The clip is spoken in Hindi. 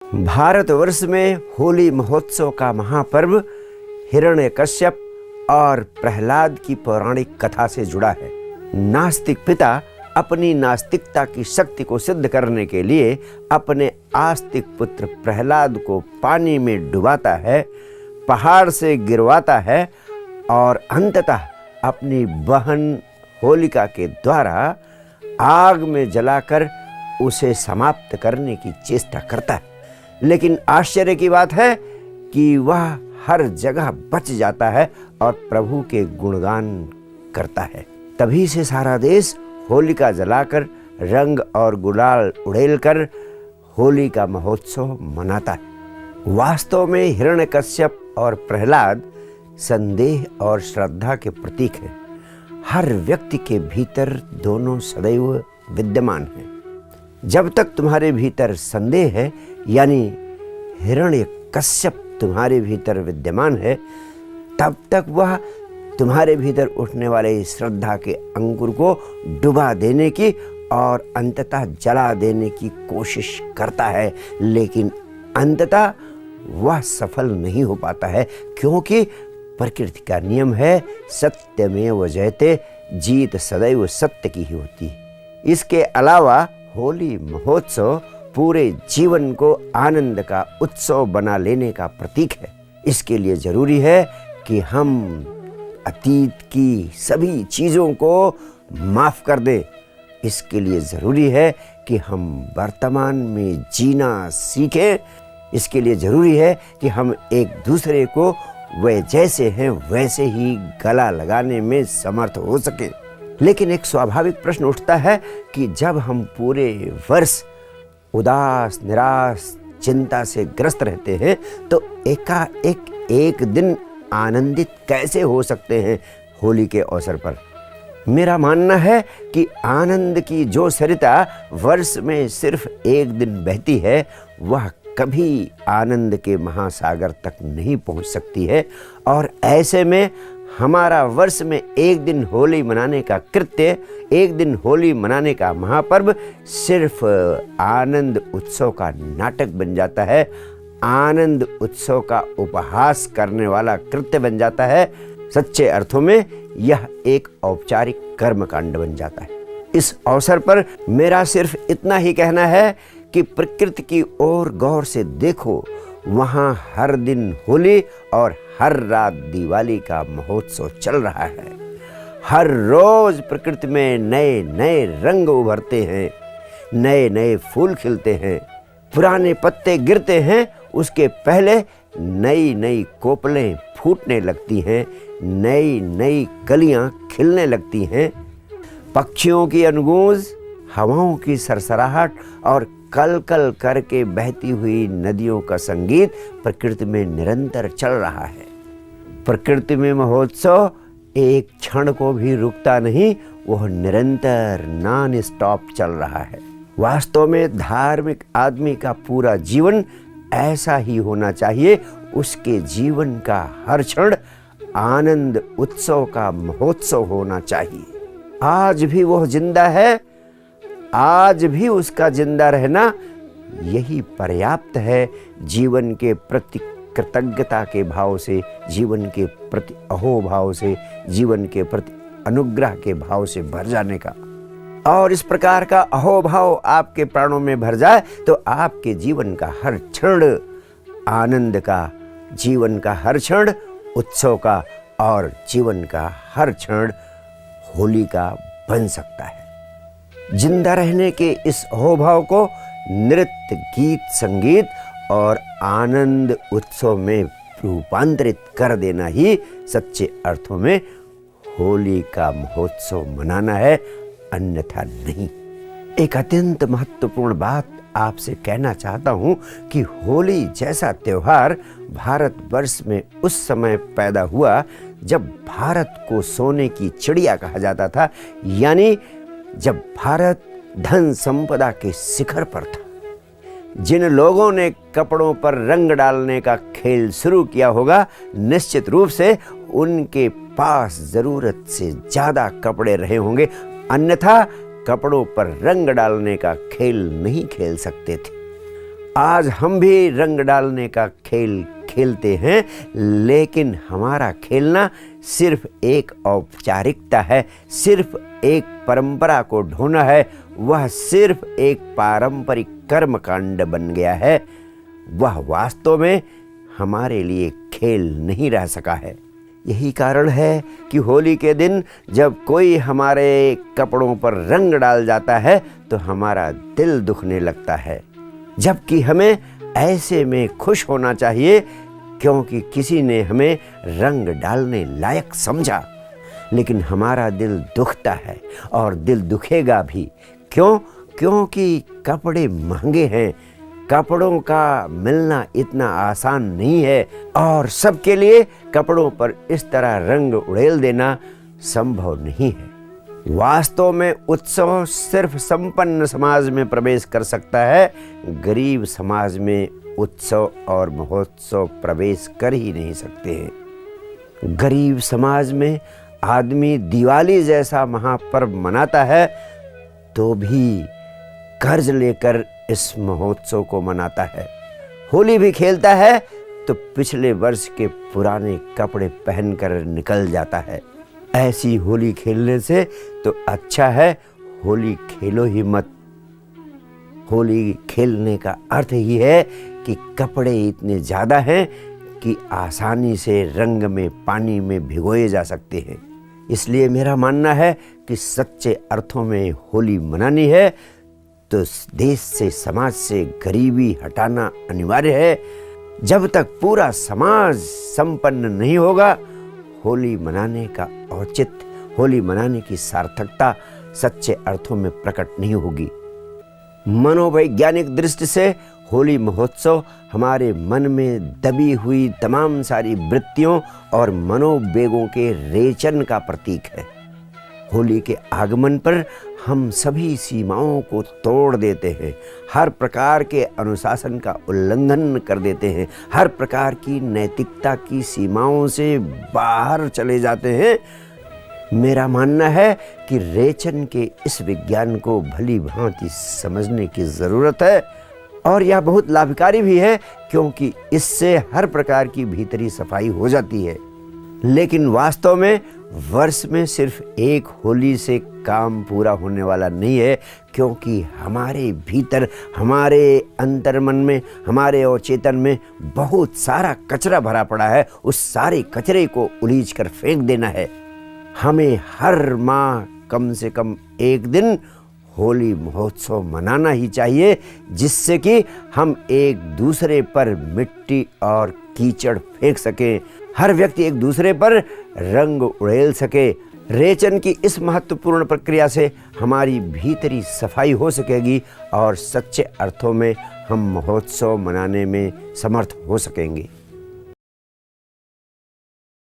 भारतवर्ष में होली महोत्सव का महापर्व हिरण्यकश्यप और प्रहलाद की पौराणिक कथा से जुड़ा है। नास्तिक पिता अपनी नास्तिकता की शक्ति को सिद्ध करने के लिए अपने आस्तिक पुत्र प्रहलाद को पानी में डुबाता है, पहाड़ से गिरवाता है और अंततः अपनी बहन होलिका के द्वारा आग में जलाकर उसे समाप्त करने की चेष्टा करता है। लेकिन आश्चर्य की बात है कि वह हर जगह बच जाता है और प्रभु के गुणगान करता है। तभी से सारा देश होलिका जलाकर रंग और गुलाल उड़ेलकर होली का महोत्सव मनाता है। वास्तव में हिरण्यकश्यप और प्रहलाद संदेह और श्रद्धा के प्रतीक हैं। हर व्यक्ति के भीतर दोनों सदैव विद्यमान हैं। जब तक तुम्हारे भीतर संदेह है, यानी हिरण्यकश्यप तुम्हारे भीतर विद्यमान है, तब तक वह तुम्हारे भीतर उठने वाले श्रद्धा के अंकुर को डुबा देने की और अंततः जला देने की कोशिश करता है। लेकिन अंततः वह सफल नहीं हो पाता है, क्योंकि प्रकृति का नियम है सत्यमेव जयते, जीत सदैव सत्य की ही होती है। इसके अलावा होली महोत्सव पूरे जीवन को आनंद का उत्सव बना लेने का प्रतीक है। इसके लिए जरूरी है कि हम अतीत की सभी चीज़ों को माफ़ कर दें। इसके लिए ज़रूरी है कि हम वर्तमान में जीना सीखें। इसके लिए ज़रूरी है कि हम एक दूसरे को वे जैसे हैं वैसे ही गला लगाने में समर्थ हो सके। लेकिन एक स्वाभाविक प्रश्न उठता है कि जब हम पूरे वर्ष उदास, निराश, चिंता से ग्रस्त रहते हैं, तो एकाएक एक दिन आनंदित कैसे हो सकते हैं होली के अवसर पर। मेरा मानना है कि आनंद की जो सरिता वर्ष में सिर्फ एक दिन बहती है, वह कभी आनंद के महासागर तक नहीं पहुंच सकती है। और ऐसे में हमारा वर्ष में एक दिन होली मनाने का कृत्य, एक दिन होली मनाने का महापर्व सिर्फ आनंद उत्सव का नाटक बन जाता है, आनंद उत्सव का उपहास करने वाला कृत्य बन जाता है। सच्चे अर्थों में यह एक औपचारिक कर्मकांड बन जाता है। इस अवसर पर मेरा सिर्फ इतना ही कहना है कि प्रकृति की ओर गौर से देखो, वहाँ हर दिन होली और हर रात दिवाली का महोत्सव चल रहा है। हर रोज प्रकृति में नए नए रंग उभरते हैं, नए नए फूल खिलते हैं, पुराने पत्ते गिरते हैं, उसके पहले नई नई कोपलें फूटने लगती हैं, नई नई कलियां खिलने लगती हैं। पक्षियों की अनुगूंज, हवाओं की सरसराहट और कल कल करके बहती हुई नदियों का संगीत प्रकृति में निरंतर चल रहा है। प्रकृति में महोत्सव एक क्षण को भी रुकता नहीं, वह निरंतर नॉन स्टॉप चल रहा है। वास्तव में धार्मिक आदमी का पूरा जीवन ऐसा ही होना चाहिए। उसके जीवन का हर क्षण आनंद उत्सव का महोत्सव होना चाहिए। आज भी वह जिंदा है, आज भी उसका जिंदा रहना यही पर्याप्त है जीवन के प्रति कृतज्ञता के भाव से, जीवन के प्रति अहोभाव से, जीवन के प्रति अनुग्रह के भाव से भर जाने का। और इस प्रकार का अहोभाव आपके प्राणों में भर जाए तो आपके जीवन का हर क्षण आनंद का, जीवन का हर क्षण उत्सव का और जीवन का हर क्षण होली का बन सकता है। जिंदा रहने के इस अहोभाव को नृत्य, गीत, संगीत और आनंद उत्सव में रूपांतरित कर देना ही सच्चे अर्थों में होली का महोत्सव मनाना है, अन्यथा नहीं। एक अत्यंत महत्वपूर्ण बात आपसे कहना चाहता हूँ कि होली जैसा त्योहार भारतवर्ष में उस समय पैदा हुआ जब भारत को सोने की चिड़िया कहा जाता था, यानी जब भारत धन संपदा के शिखर पर था। जिन लोगों ने कपड़ों पर रंग डालने का खेल शुरू किया होगा, निश्चित रूप से उनके पास जरूरत से ज्यादा कपड़े रहे होंगे, अन्यथा कपड़ों पर रंग डालने का खेल नहीं खेल सकते थे। आज हम भी रंग डालने का खेल खेलते हैं, लेकिन हमारा खेलना सिर्फ एक औपचारिकता है, सिर्फ एक परंपरा को ढोना है। वह सिर्फ एक पारंपरिक कर्मकांड बन गया है। वह वास्तव में हमारे लिए खेल नहीं रह सका है। यही कारण है कि होली के दिन जब कोई हमारे कपड़ों पर रंग डाल जाता है तो हमारा दिल दुखने लगता है, जबकि हमें ऐसे में खुश होना चाहिए क्योंकि किसी ने हमें रंग डालने लायक समझा। लेकिन हमारा दिल दुखता है और दिल दुखेगा भी। क्यों? क्योंकि कपड़े महंगे हैं, कपड़ों का मिलना इतना आसान नहीं है और सबके लिए कपड़ों पर इस तरह रंग उड़ेल देना संभव नहीं है। वास्तव में उत्सव सिर्फ संपन्न समाज में प्रवेश कर सकता है, गरीब समाज में उत्सव और महोत्सव प्रवेश कर ही नहीं सकते हैं। गरीब समाज में आदमी दिवाली जैसा महापर्व मनाता है तो भी कर्ज लेकर इस महोत्सव को मनाता है। होली भी खेलता है तो पिछले वर्ष के पुराने कपड़े पहनकर निकल जाता है। ऐसी होली खेलने से तो अच्छा है होली खेलो ही मत। होली खेलने का अर्थ ही है कि कपड़े इतने ज़्यादा हैं कि आसानी से रंग में, पानी में भिगोए जा सकते हैं। इसलिए मेरा मानना है कि सच्चे अर्थों में होली मनानी है तो देश से, समाज से गरीबी हटाना अनिवार्य है। जब तक पूरा समाज संपन्न नहीं होगा, होली मनाने का औचित्य, होली मनाने की सार्थकता सच्चे अर्थों में प्रकट नहीं होगी। मनोवैज्ञानिक दृष्टि से होली महोत्सव हमारे मन में दबी हुई तमाम सारी वृत्तियों और मनोवेगों के रेचन का प्रतीक है। होली के आगमन पर हम सभी सीमाओं को तोड़ देते हैं, हर प्रकार के अनुशासन का उल्लंघन कर देते हैं, हर प्रकार की नैतिकता की सीमाओं से बाहर चले जाते हैं। मेरा मानना है कि रेचन के इस विज्ञान को भली भांति समझने की ज़रूरत है और यह बहुत लाभकारी भी है क्योंकि इससे हर प्रकार की भीतरी सफाई हो जाती है। लेकिन वास्तव में वर्ष में सिर्फ एक होली से काम पूरा होने वाला नहीं है, क्योंकि हमारे भीतर, हमारे अंतर्मन में, हमारे अवचेतन में बहुत सारा कचरा भरा पड़ा है। उस सारे कचरे को उलीच कर फेंक देना है। हमें हर माह कम से कम एक दिन होली महोत्सव मनाना ही चाहिए, जिससे कि हम एक दूसरे पर मिट्टी और कीचड़ फेंक सकें, हर व्यक्ति एक दूसरे पर रंग उड़ेल सके। रेचन की इस महत्वपूर्ण प्रक्रिया से हमारी भीतरी सफाई हो सकेगी और सच्चे अर्थों में हम महोत्सव मनाने में समर्थ हो सकेंगे।